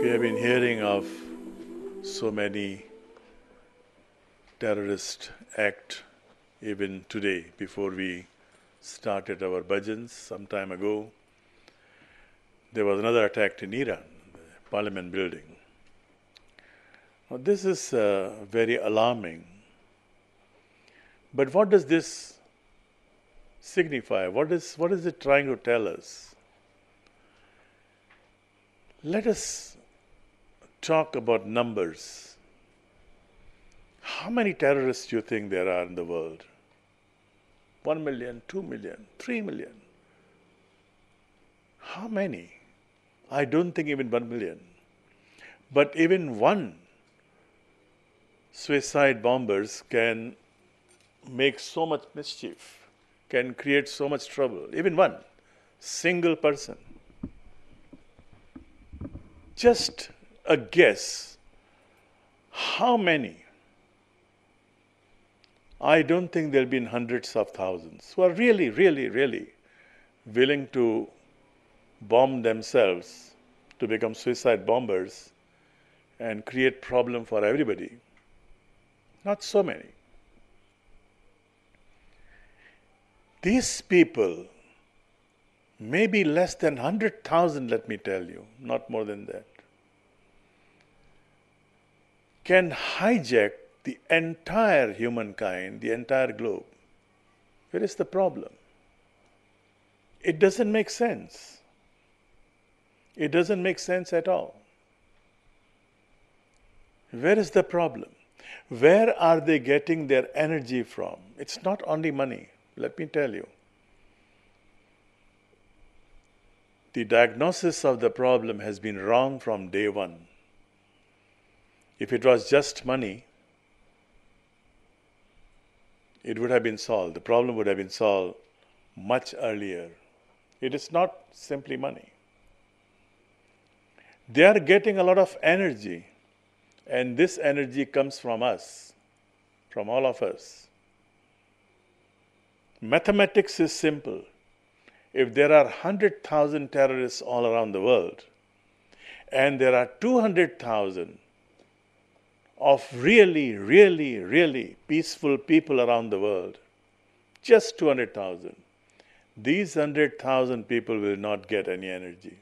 We have been hearing of so many terrorist acts even today. Before we started our bhajans some time ago, there was another attack in Iran, the parliament building. Now, this is very alarming. But what does this signify? What is it trying to tell us? Let us talk about numbers. How many terrorists do you think there are in the world? 1 million, 2 million, 3 million? How many? I don't think even 1 million. But even one suicide bombers can make so much mischief, can create so much trouble. Even one single person. Just a guess. How many? I don't think there'll be in hundreds of thousands who are really, really, really willing to bomb themselves to become suicide bombers and create problem for everybody. Not so many. These people may be less than 100,000, let me tell you, not more than that, can hijack the entire humankind, the entire globe. Where is the problem? It doesn't make sense. It doesn't make sense at all. Where is the problem? Where are they getting their energy from? It's not only money, let me tell you. The diagnosis of the problem has been wrong from day one. If it was just money, it would have been solved. The problem would have been solved much earlier. It is not simply money. They are getting a lot of energy, and this energy comes from us, from all of us. Mathematics is simple. If there are 100,000 terrorists all around the world, and there are 200,000 of really, really, really peaceful people around the world, just 200,000, these 100,000 people will not get any energy.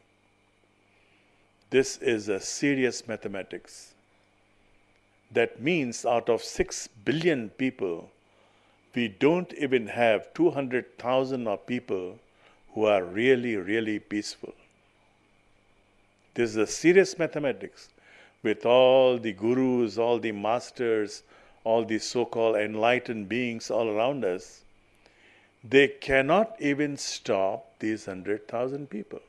This is a serious mathematics. That means out of 6 billion people, we don't even have 200,000 of people who are really, really peaceful. This is a serious mathematics. With all the gurus, all the masters, all the so-called enlightened beings all around us, they cannot even stop these 100,000 people.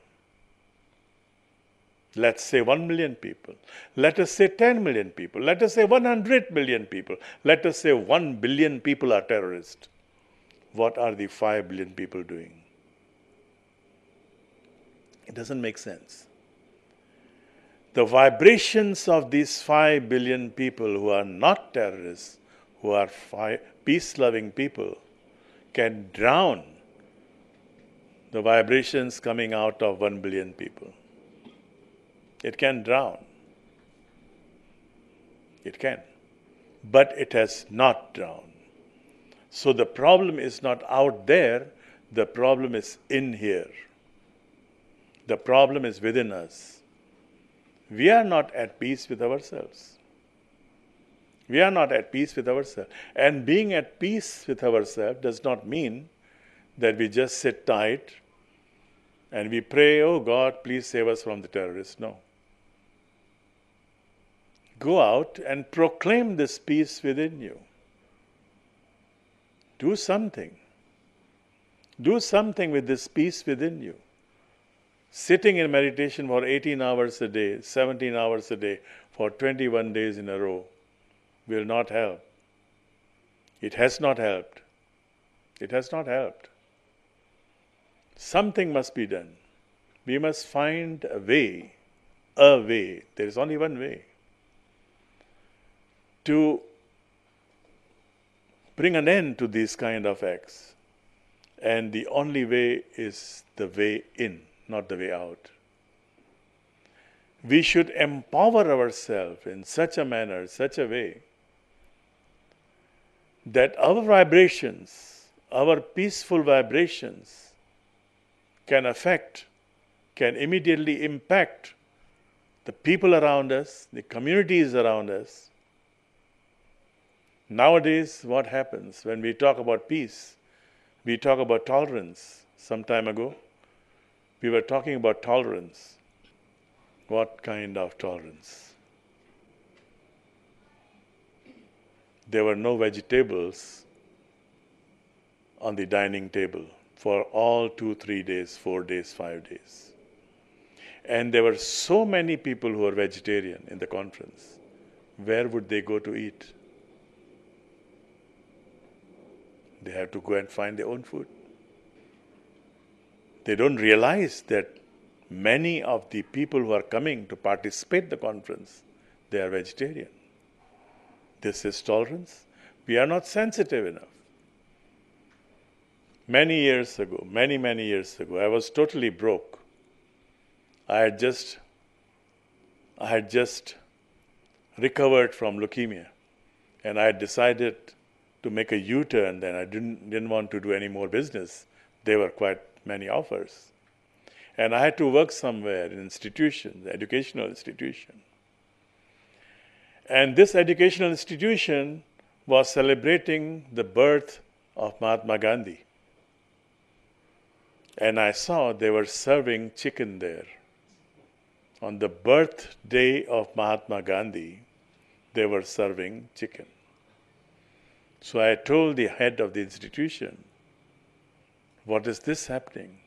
Let's say 1 million people. Let us say 10 million people. Let us say 100 million people. Let us say 1 billion people are terrorists. What are the 5 billion people doing? It doesn't make sense. The vibrations of these 5 billion people who are not terrorists, who are peace-loving people, can drown the vibrations coming out of 1 billion people. It can drown. It can. But it has not drowned. So the problem is not out there, the problem is in here. The problem is within us. We are not at peace with ourselves. We are not at peace with ourselves. And being at peace with ourselves does not mean that we just sit tight and we pray, oh God, please save us from the terrorists. No. Go out and proclaim this peace within you. Do something. Do something with this peace within you. Sitting in meditation for 18 hours a day, 17 hours a day, for 21 days in a row will not help. It has not helped. It has not helped. Something must be done. We must find a way. There is only one way to bring an end to these kind of acts. And the only way is the way in, not the way out. we should empower ourselves in such a manner, such a way, that our vibrations, our peaceful vibrations, can affect, can immediately impact the people around us, the communities around us. Nowadays, what happens when we talk about peace? We talk about tolerance. Some time ago, we were talking about tolerance. What kind of tolerance? There were no vegetables on the dining table for all 2, 3 days, 4 days, 5 days. And there were so many people who were vegetarian in the conference. Where would they go to eat? They have to go and find their own food. They don't realize that many of the people who are coming to participate in the conference, they are vegetarian. This is tolerance. We are not sensitive enough. Many years ago, many years ago, I was totally broke. I had just recovered from leukemia, and I had decided to make a U-turn. Then I didn't want to do any more business. There were quite many offers. And I had to work somewhere in institution, educational institution. And this educational institution was celebrating the birth of Mahatma Gandhi. And I saw they were serving chicken there. On the birthday of Mahatma Gandhi, they were serving chicken. So I told the head of the institution, what is this happening?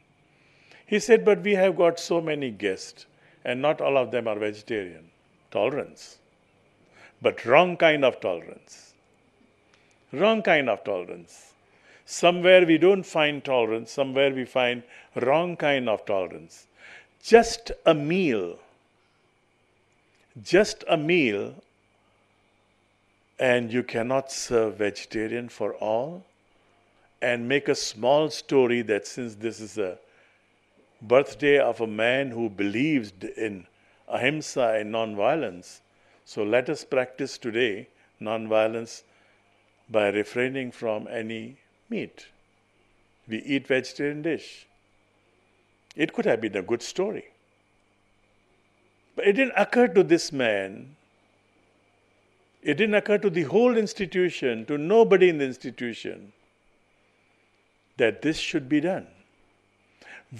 He said, but we have got so many guests, and not all of them are vegetarian. Tolerance. But wrong kind of tolerance. Wrong kind of tolerance. Somewhere we don't find tolerance, somewhere we find wrong kind of tolerance. Just a meal, and you cannot serve vegetarian for all, and make a small story that since this is a birthday of a man who believed in ahimsa and non-violence, so let us practice today non-violence by refraining from any meat. We eat vegetarian dish. It could have been a good story. But it didn't occur to this man, it didn't occur to the whole institution, to nobody in the institution, that this should be done.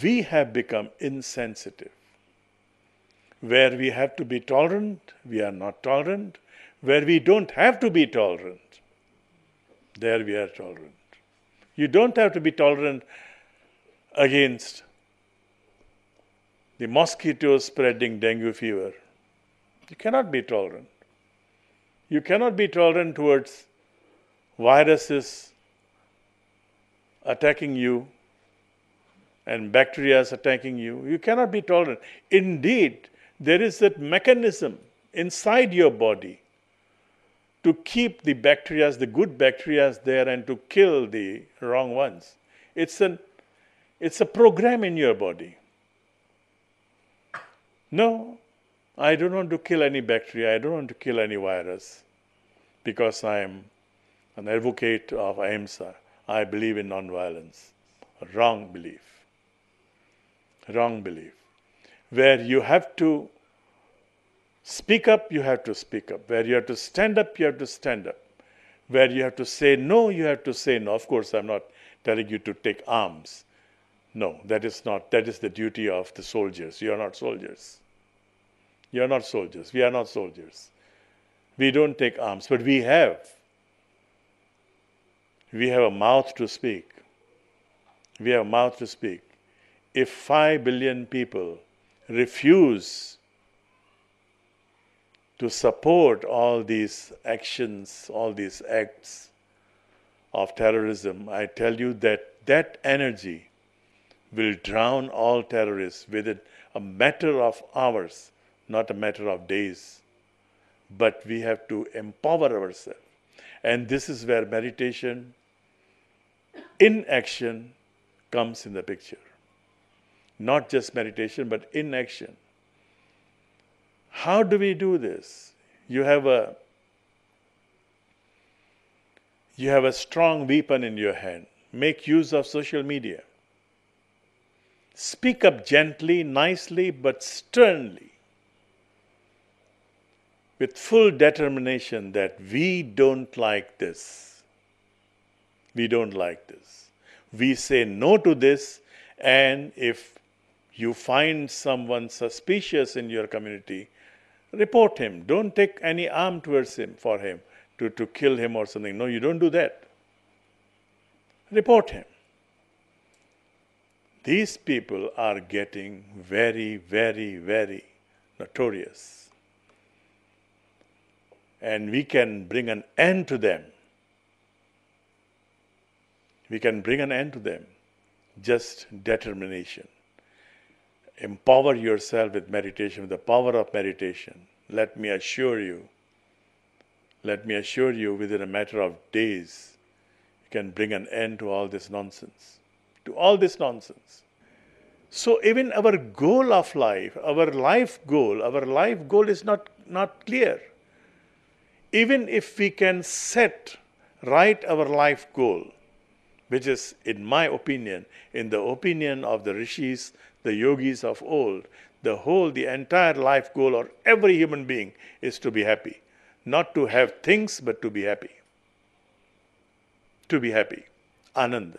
We have become insensitive. Where we have to be tolerant, we are not tolerant. Where we don't have to be tolerant, there we are tolerant. You don't have to be tolerant against the mosquitoes spreading dengue fever. You cannot be tolerant. You cannot be tolerant towards viruses attacking you and bacteria attacking you. You cannot be tolerant. Indeed, there is that mechanism inside your body to keep the bacteria, the good bacteria there, and to kill the wrong ones. It's a program in your body. No, I don't want to kill any bacteria. I don't want to kill any virus because I am an advocate of ahimsa. I believe in non-violence. Wrong belief. Wrong belief. Where you have to speak up, you have to speak up. Where you have to stand up, you have to stand up. Where you have to say no, you have to say no. Of course, I'm not telling you to take arms. No, that is not. That is the duty of the soldiers. You are not soldiers. You are not soldiers. We are not soldiers. We don't take arms, but we have a mouth to speak. We have a mouth to speak. If 5 billion people refuse to support all these actions, all these acts of terrorism, I tell you that energy will drown all terrorists within a matter of hours, not a matter of days. But we have to empower ourselves. And this is where meditation in action comes in the picture. Not just meditation, but in action. How do we do this? You have a strong weapon in your hand. Make use of social media. Speak up gently, nicely, but sternly, with full determination that we don't like this. We don't like this. We say no to this, and if you find someone suspicious in your community, report him. Don't take any arm towards him for him to kill him or something. No, you don't do that. Report him. These people are getting very, very, very notorious. And we can bring an end to them. We can bring an end to them. Just determination. Empower yourself with meditation, with the power of meditation. Let me assure you, within a matter of days, you can bring an end to all this nonsense. To all this nonsense. So even our goal of life, our life goal is not clear. Even if we can set right our life goal, which is, in my opinion, in the opinion of the rishis, the yogis of old, the entire life goal of every human being is to be happy. Not to have things, but to be happy. To be happy. Anand.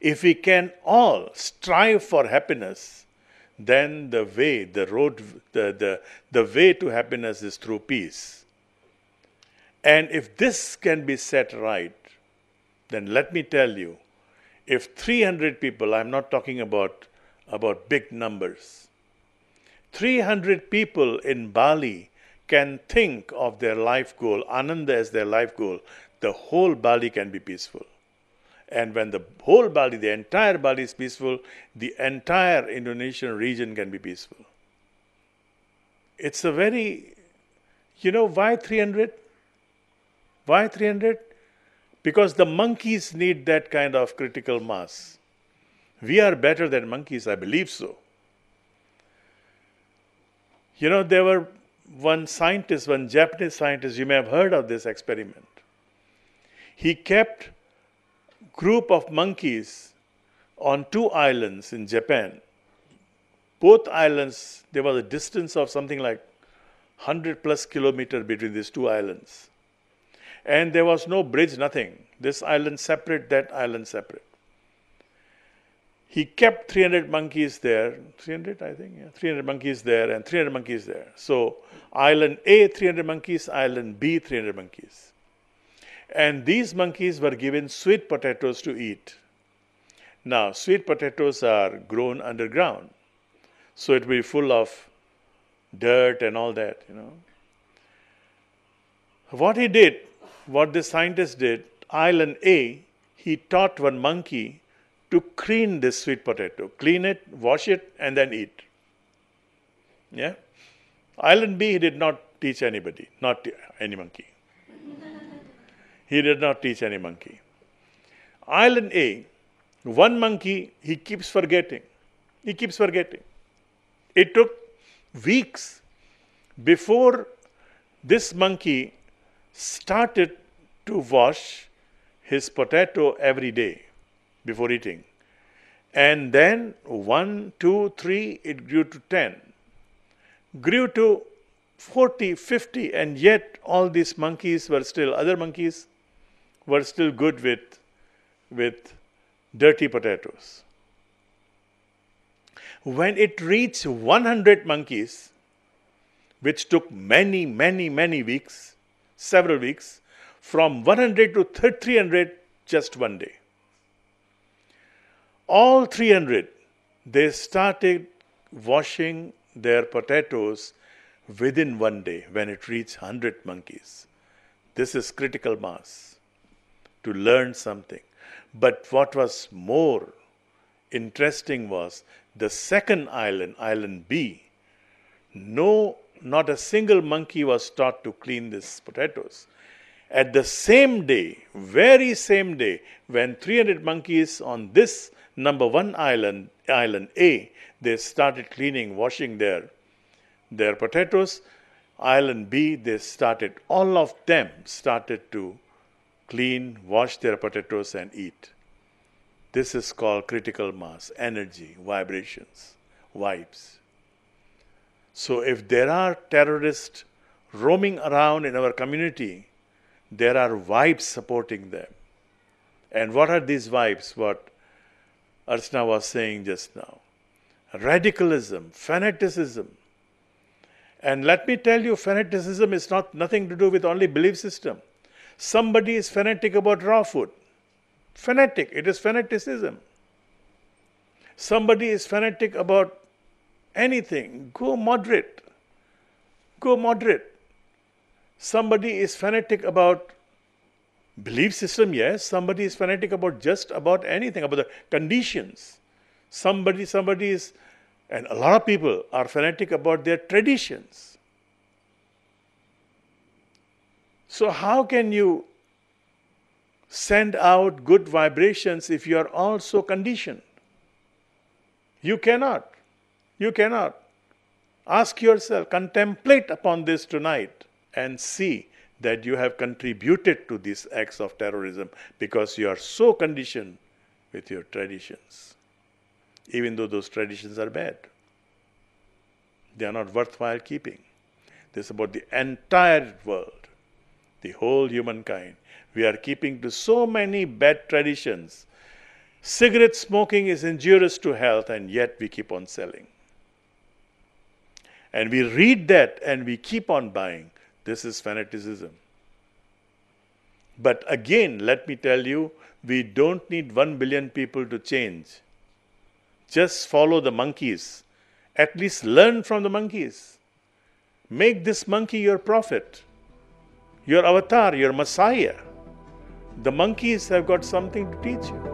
If we can all strive for happiness, then the way to happiness is through peace. And if this can be set right, then let me tell you, if 300 people, I'm not talking about big numbers, 300 people in Bali can think of their life goal, Ananda as their life goal, the whole Bali can be peaceful. And when the whole Bali, the entire Bali is peaceful, the entire Indonesian region can be peaceful. It's a very, why 300? Why 300? Because the monkeys need that kind of critical mass. We are better than monkeys, I believe so. There were one Japanese scientist, you may have heard of this experiment. He kept group of monkeys on 2 islands in Japan. Both islands, there was a distance of something like 100 plus kilometers between these 2 islands. And there was no bridge, nothing. This island separate, that island separate. He kept 300 monkeys there. 300, I think, yeah. 300 monkeys there and 300 monkeys there. So, island A, 300 monkeys, island B, 300 monkeys. And these monkeys were given sweet potatoes to eat. Now, sweet potatoes are grown underground. So, it will be full of dirt and all that, What the scientist did, island A, he taught one monkey to clean this sweet potato. Clean it, wash it, and then eat. Yeah? Island B, he did not teach anybody, not any monkey. He did not teach any monkey. Island A, one monkey, he keeps forgetting. It took weeks before this monkey started to wash his potato every day before eating. And then 1, 2, 3, it grew to 10. Grew to 40, 50, and yet all these other monkeys were still good with dirty potatoes. When it reached 100 monkeys, which took many, many, many weeks, several weeks, from 100 to 300, just one day. All 300, they started washing their potatoes within one day when it reached 100 monkeys. This is critical mass to learn something. But what was more interesting was the second island, island B. Not a single monkey was taught to clean these potatoes. At the same day, very same day, when 300 monkeys on this number 1 island, island A, they started cleaning, washing their their potatoes. Island B, all of them started to clean, wash their potatoes and eat. This is called critical mass, energy, vibrations, vibes. So if there are terrorists roaming around in our community, there are vibes supporting them. And what are these vibes? What Archana was saying just now. Radicalism, fanaticism. And let me tell you, fanaticism is nothing to do with only belief system. Somebody is fanatic about raw food. Fanatic, it is fanaticism. Somebody is fanatic about anything. Go moderate. Go moderate. Somebody is fanatic about belief system, yes. Somebody is fanatic about just about anything, about the conditions. Somebody is, and a lot of people are fanatic about their traditions. So how can you send out good vibrations if you are also conditioned? You cannot. You cannot. Ask yourself, contemplate upon this tonight and see that you have contributed to these acts of terrorism because you are so conditioned with your traditions. Even though those traditions are bad. They are not worthwhile keeping. This is about the entire world, the whole humankind. We are keeping to so many bad traditions. Cigarette smoking is injurious to health, and yet we keep on selling. And we read that and we keep on buying. This is fanaticism. But again, let me tell you, we don't need 1 billion people to change. Just follow the monkeys. At least learn from the monkeys. Make this monkey your prophet, your avatar, your messiah. The monkeys have got something to teach you.